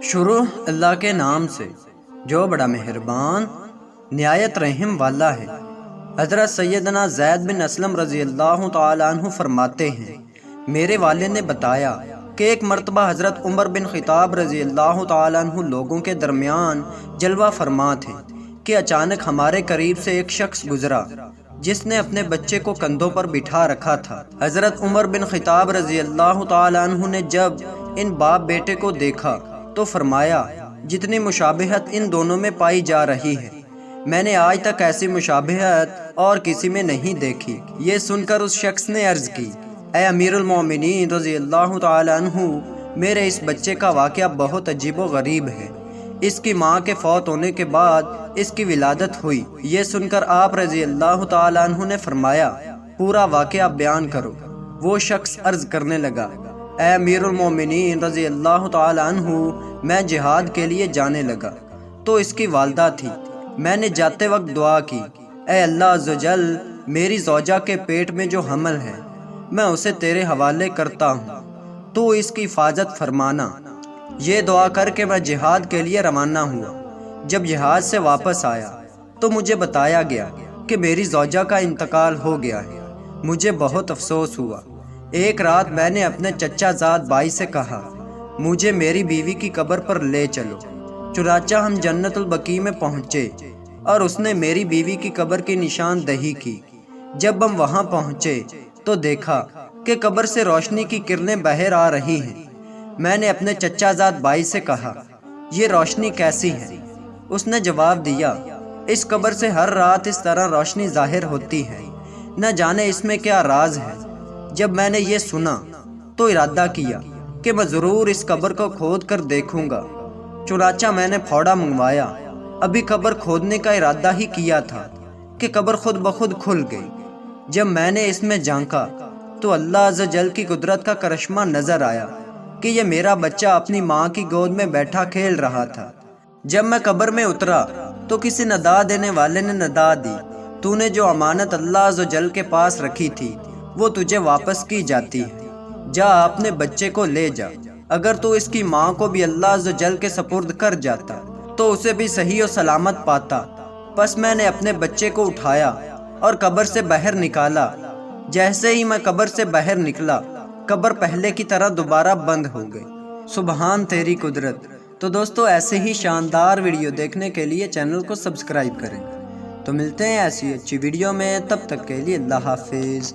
شروع اللہ کے نام سے جو بڑا مہربان نہایت رحم والا ہے۔ حضرت سیدنا زید بن اسلم رضی اللہ تعالیٰ عنہ فرماتے ہیں، میرے والد نے بتایا کہ ایک مرتبہ حضرت عمر بن خطاب رضی اللہ تعالیٰ عنہ لوگوں کے درمیان جلوہ فرما تھے کہ اچانک ہمارے قریب سے ایک شخص گزرا جس نے اپنے بچے کو کندھوں پر بٹھا رکھا تھا۔ حضرت عمر بن خطاب رضی اللہ تعالیٰ عنہ نے جب ان باپ بیٹے کو دیکھا تو فرمایا، جتنی مشابہت ان دونوں میں پائی جا رہی ہے میں نے آج تک ایسی مشابہت اور کسی میں نہیں دیکھی۔ یہ سن کر اس شخص نے عرض کی، اے امیر المومنین رضی اللہ تعالی عنہ، میرے اس بچے کا واقعہ بہت عجیب و غریب ہے۔ اس کی ماں کے فوت ہونے کے بعد اس کی ولادت ہوئی۔ یہ سن کر آپ رضی اللہ تعالی عنہ نے فرمایا، پورا واقعہ بیان کرو۔ وہ شخص عرض کرنے لگا، اے امیر المومنین رضی اللہ تعالی عنہ، میں جہاد کے لیے جانے لگا تو اس کی والدہ تھی۔ میں نے جاتے وقت دعا کی، اے اللہ عز و جل، میری زوجہ کے پیٹ میں جو حمل ہے میں اسے تیرے حوالے کرتا ہوں، تو اس کی حفاظت فرمانا۔ یہ دعا کر کے میں جہاد کے لیے روانہ ہوا۔ جب جہاد سے واپس آیا تو مجھے بتایا گیا کہ میری زوجہ کا انتقال ہو گیا ہے۔ مجھے بہت افسوس ہوا۔ ایک رات میں نے اپنے چچا زاد بھائی سے کہا، مجھے میری بیوی کی قبر پر لے چلو۔ چنانچہ ہم جنت البقیع میں پہنچے اور اس نے میری بیوی کی قبر کی نشاندہی کی۔ جب ہم وہاں پہنچے تو دیکھا کہ قبر سے روشنی کی کرنیں باہر آ رہی ہیں۔ میں نے اپنے چچا زاد بھائی سے کہا، یہ روشنی کیسی ہے؟ اس نے جواب دیا، اس قبر سے ہر رات اس طرح روشنی ظاہر ہوتی ہے، نہ جانے اس میں کیا راز ہے۔ جب میں نے یہ سنا تو ارادہ کیا کہ میں ضرور اس قبر کو کھود کر دیکھوں گا۔ چنانچہ میں نے پھوڑا منگوایا۔ ابھی قبر کھودنے کا ارادہ ہی کیا تھا کہ قبر خود بخود کھل گئی۔ جب میں نے اس میں جھانکا تو اللہ عز و جل کی قدرت کا کرشمہ نظر آیا کہ یہ میرا بچہ اپنی ماں کی گود میں بیٹھا کھیل رہا تھا۔ جب میں قبر میں اترا تو کسی ندا دینے والے نے ندا دی، تو نے جو امانت اللہ عز و جل کے پاس رکھی تھی وہ تجھے واپس کی جاتی ہے، جا اپنے بچے کو لے جا۔ اگر تو اس کی ماں کو بھی اللہ عز و جل کے سپرد کر جاتا تو اسے بھی صحیح و سلامت پاتا۔ پس میں نے اپنے بچے کو اٹھایا اور قبر سے باہر نکالا۔ جیسے ہی میں قبر سے باہر نکلا، قبر پہلے کی طرح دوبارہ بند ہو گئی۔ سبحان تیری قدرت۔ تو دوستو، ایسے ہی شاندار ویڈیو دیکھنے کے لیے چینل کو سبسکرائب کریں۔ تو ملتے ہیں ایسی اچھی ویڈیو میں، تب تک کے لیے اللہ حافظ۔